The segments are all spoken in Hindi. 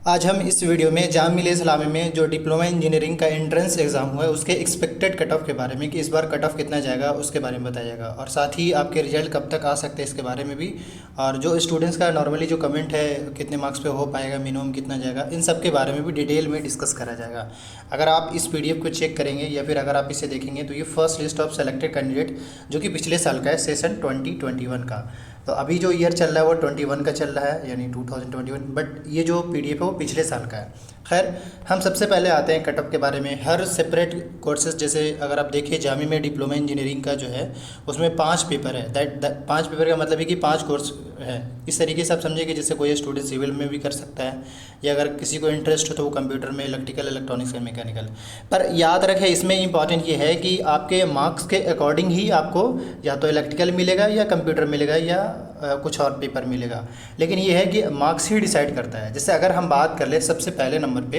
आज हम इस वीडियो में जाम मिलिया इस्लामी में जो डिप्लोमा इंजीनियरिंग का एंट्रेंस एग्ज़ाम हुआ है उसके एक्सपेक्टेड कट ऑफ के बारे में कि इस बार कट ऑफ कितना जाएगा उसके बारे में बताया जाएगा, और साथ ही आपके रिजल्ट कब तक आ सकते हैं इसके बारे में भी, और जो स्टूडेंट्स का नॉर्मली जो कमेंट है कितने मार्क्स पे हो पाएगा, मिनिमम कितना जाएगा, इन सब के बारे में भी डिटेल में डिस्कस करा जाएगा। अगर आप इस PDF को चेक करेंगे या फिर अगर आप इसे देखेंगे तो ये first list of selected candidate जो कि पिछले साल का है, सेशन 2021 का। तो अभी जो ईयर चल रहा है वो 21 का चल रहा है, यानी 2021, बट ये जो PDF है वो पिछले साल का है। खैर, हम सबसे पहले आते हैं कट ऑफ के बारे में। हर सेपरेट कोर्सेज, जैसे अगर आप देखिए जामी में डिप्लोमा इंजीनियरिंग का जो है उसमें 5 पेपर है। दैट 5 पेपर का मतलब है कि 5 कोर्स है। इस तरीके से आप समझिए कि जैसे कोई स्टूडेंट सिविल में भी कर सकता है, या अगर किसी को इंटरेस्ट हो तो वो कंप्यूटर में, इलेक्ट्रिकल, इलेक्ट्रॉनिक्स या मैकेनिकल। पर याद रखें, इसमें इंपॉर्टेंट ये है कि आपके मार्क्स के अकॉर्डिंग ही आपको या तो इलेक्ट्रिकल मिलेगा या कंप्यूटर मिलेगा या कुछ और पेपर मिलेगा। लेकिन ये है कि मार्क्स ही डिसाइड करता है। जैसे अगर हम बात कर ले सबसे पहले नंबर पे,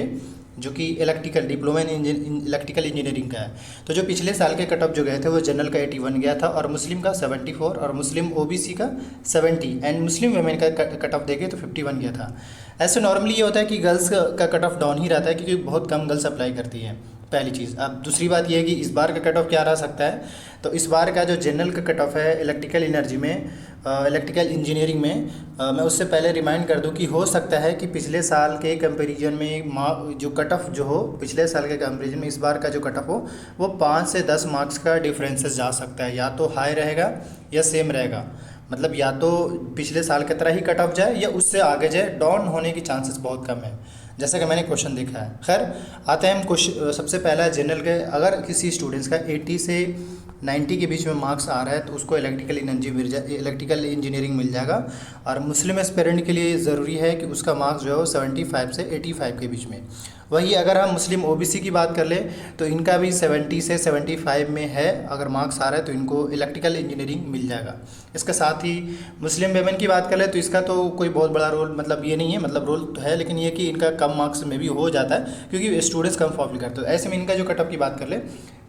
जो कि electrical diploma in electrical engineering का है, तो जो पिछले साल के कट ऑफ जो गए थे वो जनरल का 81 गया था, और मुस्लिम का 74, और मुस्लिम OBC का 70, एंड मुस्लिम वुमेन का कट ऑफ देखे तो 51 गया था। ऐसे नॉर्मली ये होता है कि गर्ल्स का कट ऑफ डाउन ही रहता है, क्योंकि बहुत कम गर्ल्स अप्लाई करती हैं, पहली चीज़। अब दूसरी बात यह है कि इस बार का कट ऑफ क्या रह सकता है, तो इस बार का जो जनरल का कट ऑफ है इलेक्ट्रिकल एनर्जी में, इलेक्ट्रिकल इंजीनियरिंग में, मैं उससे पहले रिमाइंड कर दूं कि हो सकता है कि पिछले साल के कंपैरिजन में जो कट ऑफ जो हो, पिछले साल के कंपैरिजन में इस बार का जो कट ऑफ हो वो 5 से 10 मार्क्स का डिफरेंसेस जा सकता है। या तो हाई रहेगा या सेम रहेगा, मतलब या तो पिछले साल की तरह ही कट ऑफ जाए या उससे आगे जाए। डाउन होने की चांसेस बहुत कम है, जैसा कि मैंने क्वेश्चन देखा है। खैर, आते हैं हम क्वेश्चन। सबसे पहला जनरल के, अगर किसी स्टूडेंट्स का 80 से 90 के बीच में मार्क्स आ रहा है तो उसको इलेक्ट्रिकल इंजीनियरिंग मिल जाएगा। और मुस्लिम एस्पिरेंट के लिए ज़रूरी है कि उसका मार्क्स जो है वो 75 से 85 के बीच में। वही अगर हम मुस्लिम OBC की बात कर ले तो इनका भी 70 से 75 में है, अगर मार्क्स आ रहा है तो इनको इलेक्ट्रिकल इंजीनियरिंग मिल जाएगा। इसके साथ ही मुस्लिम वेमेन की बात कर ले तो इसका तो कोई बहुत बड़ा रोल मतलब ये नहीं है, मतलब रोल तो है, लेकिन ये कि इनका कम मार्क्स में भी हो जाता है क्योंकि स्टूडेंट्स कम फॉर्म फिल करते हैं। ऐसे में इनका जो कट ऑफ की बात कर ले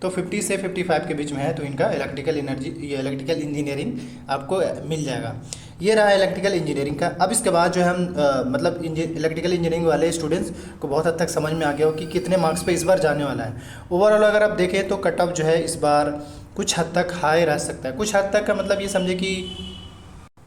तो 50 से 55 के बीच में है, तो इनका इलेक्ट्रिकल इंजीनियरिंग आपको मिल जाएगा। ये रहा इलेक्ट्रिकल इंजीनियरिंग का। अब इसके बाद जो है हम मतलब इलेक्ट्रिकल इंजीनियरिंग वाले स्टूडेंट्स को बहुत हद तक समझ में आ गया हो कि कितने मार्क्स पे इस बार जाने वाला है। ओवरऑल अगर आप देखें तो कट ऑफ जो है इस बार कुछ हद तक हाई रह सकता है। कुछ हद तक का मतलब ये समझे कि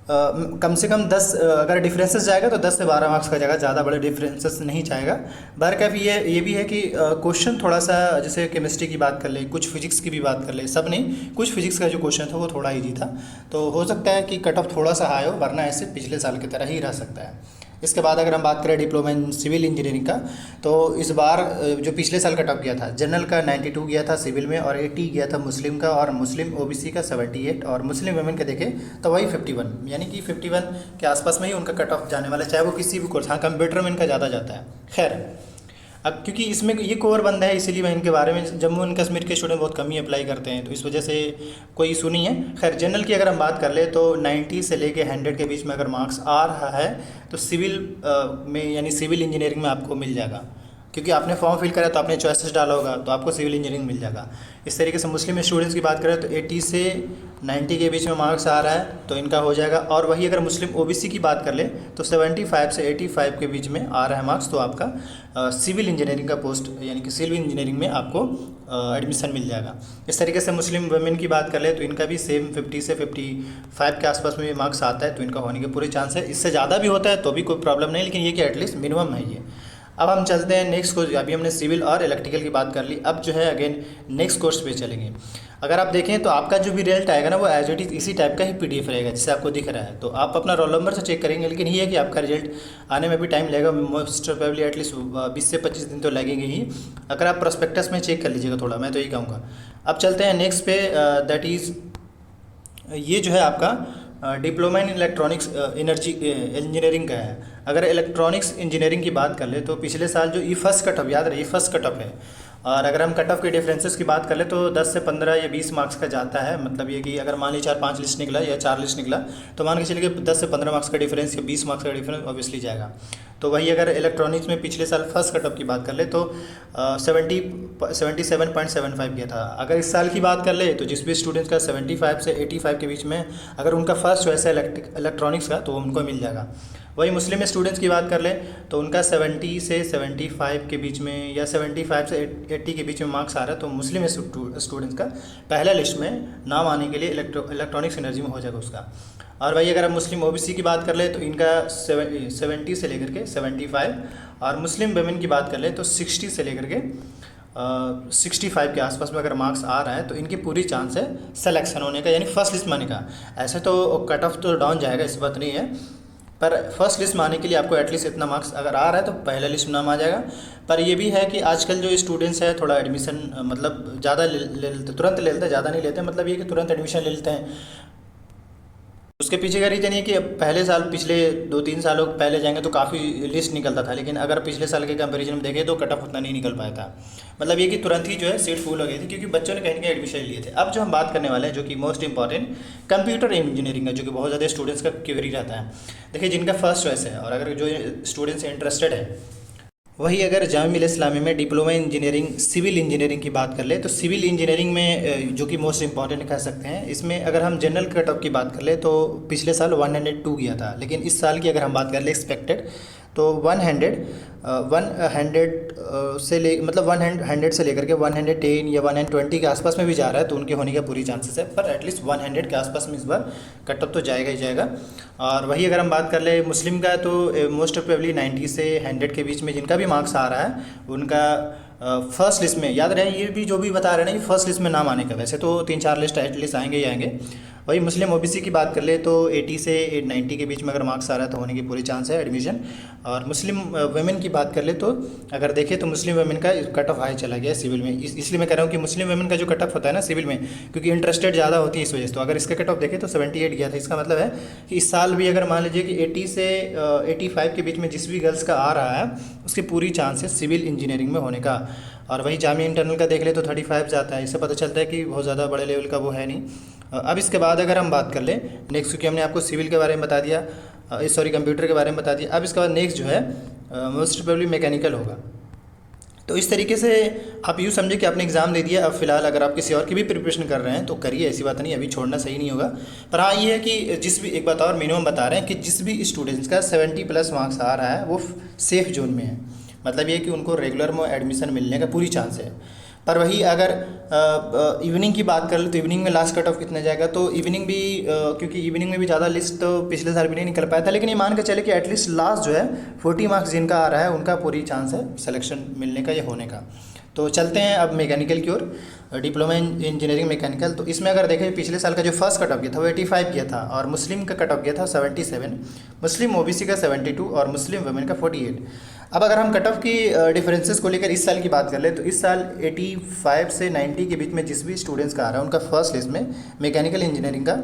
कम से कम 10 अगर डिफरेंसेस जाएगा तो 10 से 12 मार्क्स का जाएगा, ज़्यादा बड़े डिफरेंसेस नहीं जाएगा। बाहर का भी ये भी है कि क्वेश्चन थोड़ा सा, जैसे केमिस्ट्री की बात कर ले, कुछ फिजिक्स की भी बात कर ले, सब नहीं, कुछ फिजिक्स का जो क्वेश्चन था वो थोड़ा ईजी था, तो हो सकता है कि कट ऑफ थोड़ा सा हाई हो, वरना ऐसे पिछले साल की तरह ही रह सकता है। इसके बाद अगर हम बात करें डिप्लोमा इन सिविल इंजीनियरिंग का, तो इस बार जो पिछले साल कट ऑफ गया था, जनरल का 92 गया था सिविल में, और 80 गया था मुस्लिम का, और मुस्लिम OBC का 78, और मुस्लिम वुमेन का देखें तो वही 51, यानी कि 51 के आसपास में ही उनका कट ऑफ जाने वाला है, चाहे वो किसी भी कोर्स। हाँ, कंप्यूटर में इनका ज़्यादा जाता है। खैर, अब क्योंकि इसमें ये कोर बंद है, इसीलिए मैं इनके बारे में, जम्मू एंड कश्मीर के स्टूडेंट बहुत कम ही अप्लाई करते हैं, तो इस वजह से कोई इशू नहीं है। खैर, जनरल की अगर हम बात कर ले तो 90 से लेके 100 के बीच में अगर मार्क्स आ रहा है तो सिविल में, यानी सिविल इंजीनियरिंग में आपको मिल जाएगा, क्योंकि आपने फॉर्म फिल करा तो आपने चॉइसेस डाला होगा, तो आपको सिविल इंजीनियरिंग मिल जाएगा। इस तरीके से मुस्लिम स्टूडेंट्स की बात करें तो 80 से 90 के बीच में मार्क्स आ रहा है तो इनका हो जाएगा। और वही अगर मुस्लिम OBC की बात कर ले तो 75 से 85 के बीच में आ रहा है मार्क्स, तो आपका सिविल इंजीनियरिंग का पोस्ट, यानी कि सिविल इंजीनियरिंग में आपको एडमिशन मिल जाएगा। इस तरीके से मुस्लिम वुमेन की बात कर ले तो इनका भी सेम 50 से 55 के आसपास में मार्क्स आता है, तो इनका होने के पूरे चांस है। इससे ज़्यादा भी होता है तो भी कोई प्रॉब्लम नहीं, लेकिन ये कि एटलीस्ट मिनिमम है ये। अब हम चलते हैं नेक्स्ट कोर्स। अभी हमने सिविल और इलेक्ट्रिकल की बात कर ली, अब जो है अगेन नेक्स्ट कोर्स पे चलेंगे। अगर आप देखें तो आपका जो भी रिजल्ट आएगा ना वो एज इट इज़ इसी टाइप का ही PDF रहेगा जैसे आपको दिख रहा है, तो आप अपना रोल नंबर से चेक करेंगे। लेकिन ये है कि आपका रिजल्ट आने में भी टाइम लगेगा, मोस्ट प्रोबेबली एटलीस्ट 20 से 25 दिन तो लगेंगे ही। अगर आप प्रोस्पेक्टस में चेक कर लीजिएगा थोड़ा, मैं तो यही कहूँगा। अब चलते हैं नेक्स्ट पे, दैट इज़ ये जो है आपका diploma in electronics energy engineering का है। अगर इलेक्ट्रॉनिक्स इंजीनियरिंग की बात कर ले तो पिछले साल जो ये फर्स्ट कट ऑफ, याद रहे ये फर्स्ट कट ऑफ है, और अगर हम कट ऑफ के डिफरेंसेस की बात कर ले तो 10 से 15 या 20 मार्क्स का जाता है। मतलब ये कि अगर मान लीजिए 4-5 लिस्ट निकला या 4 लिस्ट निकला तो मान के चलिए कि 10 से 15 मार्क्स का डिफरेंस या 20 मार्क्स का डिफरेंस ऑब्वियसली जाएगा। तो वही अगर इलेक्ट्रॉनिक्स में पिछले साल फर्स्ट कट ऑफ की बात कर ले तो 77.75 किया था। अगर इस साल की बात कर ले तो जिस भी स्टूडेंट्स का 75 से 85 के बीच में अगर उनका फर्स्ट चॉइस है इलेक्ट्रॉनिक्स का तो उनको मिल जाएगा। वही मुस्लिम स्टूडेंट्स की बात कर लें तो उनका 70 से 75 के बीच में या 75 से 80 के बीच में मार्क्स आ रहा है, तो मुस्लिम स्टूडेंट्स का पहला लिस्ट में नाम आने के लिए इलेक्ट्रॉनिक्स एनर्जी में हो जाएगा उसका। और वही अगर हम मुस्लिम ओबीसी की बात कर ले तो इनका 70 से लेकर के 75, और मुस्लिम वुमेन की बात कर ले तो 60 से लेकर के 65 के आसपास में अगर मार्क्स आ रहा है तो इनकी पूरी चांस है सिलेक्शन होने का, यानी फर्स्ट लिस्ट में आने का। ऐसे तो कट ऑफ तो डाउन जाएगा, इस बात नहीं है, पर फर्स्ट लिस्ट में आने के लिए आपको एटलीस्ट इतना मार्क्स अगर आ रहा है तो पहले लिस्ट में नाम आ जाएगा। पर ये भी है कि आजकल जो स्टूडेंट्स है थोड़ा एडमिशन मतलब ज़्यादा ले लेते, तुरंत ले लेते हैं, ज़्यादा नहीं लेते, मतलब ये कि तुरंत एडमिशन ले लेते हैं। उसके पीछे का रीज़न ये कि पहले साल पिछले 2-3 सालों पहले जाएंगे तो काफ़ी लिस्ट निकलता था, लेकिन अगर पिछले साल के कंपैरिजन में देखें तो कट ऑफ उतना नहीं निकल पाया था। मतलब ये कि तुरंत ही जो है सीट फुल हो गई थी क्योंकि बच्चों ने कहीं ना कहीं एडमिशन लिए थे। अब जो हम बात करने वाले हैं जो कि मोस्ट इंपॉर्टेंट कंप्यूटर इंजीनियरिंग का, जो कि बहुत ज़्यादा स्टूडेंट्स का क्वेरी रहता है। देखिए जिनका फर्स्ट चॉइस है और अगर जो स्टूडेंट्स इंटरेस्टेड है, वही अगर जामिया मिल्लिया इस्लामिया में डिप्लोमा इंजीनियरिंग सिविल इंजीनियरिंग की बात कर ले तो सिविल इंजीनियरिंग में जो कि मोस्ट इंपॉर्टेंट कह सकते हैं, इसमें अगर हम जनरल कट ऑफ की बात कर ले तो पिछले साल 102 गया था, लेकिन इस साल की अगर हम बात कर ले एक्सपेक्टेड तो 100 से ले मतलब 100 से लेकर के 110 या 120 के आसपास में भी जा रहा है, तो उनके होने का पूरी चांसेस है। पर एटलीस्ट 100 के आसपास में इस बार कट ऑफ तो जाएगा ही जाएगा। और वही अगर हम बात कर ले मुस्लिम का तो मोस्ट प्रोबेबली 90 से 100 के बीच में जिनका भी मार्क्स आ रहा है उनका फर्स्ट लिस्ट में, याद रहे ये भी जो भी बता रहे हैं ना कि फर्स्ट लिस्ट में नाम आने का, वैसे तो 3-4 लिस्ट एटलीस्ट आएंगे ही आएंगे। वही मुस्लिम ओबीसी की बात कर ले तो 80 से 90 के बीच में अगर मार्क्स आ रहा है तो होने की पूरी चांस है एडमिशन। और मुस्लिम वुमेन की बात कर ले तो अगर देखें तो मुस्लिम वुमेन का कट ऑफ हाई चला गया सिविल में, इसलिए मैं कह रहा हूँ कि मुस्लिम वुमेन का जो कट ऑफ होता है ना सिविल में, क्योंकि इंटरेस्टेड ज़्यादा होती है इस वजह से। तो अगर इसका कट ऑफ देखें तो 78 गया था, इसका मतलब है कि इस साल भी अगर मान लीजिए कि 80 से 85 के बीच में जिस भी गर्ल्स का आ रहा है उसकी पूरी चांस है सिविल इंजीनियरिंग में होने का। और वही जामिया इंटरनल का देख ले तो 35 जाता है, इससे पता चलता है कि बहुत ज़्यादा बड़े लेवल का वो है नहीं। अब इसके बाद अगर हम बात कर लें नेक्स्ट, क्योंकि हमने आपको सिविल के बारे में बता दिया, सॉरी कंप्यूटर के बारे में बता दिया, अब इसके बाद नेक्स्ट जो है मोस्ट प्रोबेबली मैकेनिकल होगा। तो इस तरीके से आप यूँ समझे कि आपने एग्ज़ाम दे दिया। अब फिलहाल अगर आप किसी और की भी प्रिपरेशन कर रहे हैं तो करिए, ऐसी बात नहीं, अभी छोड़ना सही नहीं होगा। पर हाँ ये है कि जिस भी, एक बात और मिनिमम बता रहे हैं कि जिस भी स्टूडेंट्स का 70+ मार्क्स आ रहा है वो सेफ़ जोन में है, मतलब ये कि उनको रेगुलर में एडमिशन मिलने का पूरी चांस है। पर वही अगर इवनिंग की बात कर ले तो इवनिंग में लास्ट कट ऑफ कितना जाएगा, तो इवनिंग भी क्योंकि इवनिंग में भी ज़्यादा लिस्ट तो पिछले साल भी नहीं निकल पाया था, लेकिन ये मान के चले कि एटलीस्ट लास्ट जो है 40 मार्क्स जिनका आ रहा है उनका पूरी चांस है सिलेक्शन मिलने का या होने का। तो चलते हैं अब मैकेनिकल की ओर, डिप्लोमा इंजीनियरिंग मैकेनिकल। तो इसमें अगर देखें पिछले साल का जो फर्स्ट कट ऑफ गया था वो 85 गया था, और मुस्लिम का कट ऑफ गया था 77, मुस्लिम ओबीसी का 72 और मुस्लिम वुमेन का 48। अब अगर हम कट ऑफ की डिफरेंसेस को लेकर इस साल की बात कर ले तो इस साल 85 से 90 के बीच में जिस भी स्टूडेंट्स का आ रहा है उनका फर्स्ट लिस्ट में मैकेनिकल इंजीनियरिंग का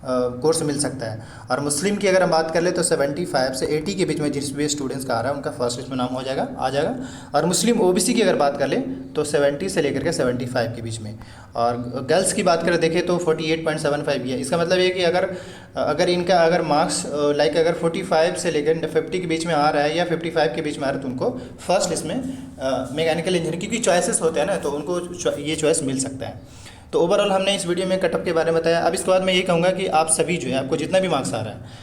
कोर्स मिल सकता है। और मुस्लिम की अगर हम बात कर ले तो 75 से 80 के बीच में जिस भी स्टूडेंट्स का आ रहा है उनका फर्स्ट लिस्ट में नाम हो जाएगा, आ जाएगा। और मुस्लिम ओबीसी की अगर बात कर ले तो 70 से लेकर के 75 के बीच में। और गर्ल्स की बात करें देखें तो 48.75 भी है। इसका मतलब ये कि अगर इनका अगर मार्क्स लाइक अगर 45 से लेकर 50 के बीच में आ रहा है या 55 के बीच में आ रहा है तो उनको फर्स्ट लिस्ट में मैकेनिकल इंजीनियरिंग, क्योंकि चॉइसेस होते हैं ना, तो उनको ये चॉइस मिल सकता है। तो ओवरऑल हमने इस वीडियो में कट ऑफ के बारे में बताया। अब इसके बाद मैं ये कहूँगा कि आप सभी जो है आपको जितना भी मार्क्स आ रहा है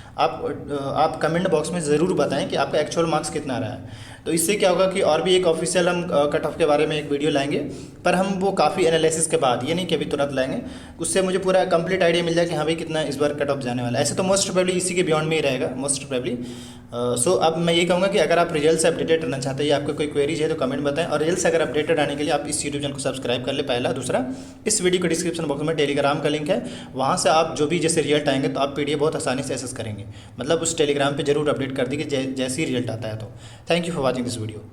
आप कमेंट बॉक्स में ज़रूर बताएं कि आपका एक्चुअल मार्क्स कितना आ रहा है। तो इससे क्या होगा कि और भी एक ऑफिशियल हम कट ऑफ के बारे में एक वीडियो लाएंगे, पर हम वो काफ़ी एनालिसिस के बाद, ये नहीं कि अभी तुरंत लाएंगे, उससे मुझे पूरा कंप्लीट आइडिया मिल जाए कि हाँ भाई कितना इस बार कट ऑफ जाने वाला है। ऐसे तो मोस्ट प्रोबेबली इसी के बियॉन्ड में ही रहेगा मोस्ट प्रोबेबली। सो अब मैं ये कहूँगा कि अगर आप रिजल्ट से अपडेटेड रहना चाहते हैं या आपको कोई क्वेरीज है तो कमेंट बताएं, और रिजल्ट से अगर अपडेटेड आने के लिए आप इस यूट्यूब चैनल को सब्सक्राइब कर ले, पहला। दूसरा, इस वीडियो के डिस्क्रिप्शन बॉक्स में टेलीग्राम का लिंक है, वहाँ से आप जो भी जैसे रिजल्ट आएंगे तो आप PDF बहुत आसानी से एक्सेस करेंगे। मतलब उस टेलीग्राम पर जरूर अपडेट कर दी कि जैसे ही रिजल्ट आता है। तो thank you for watching this video.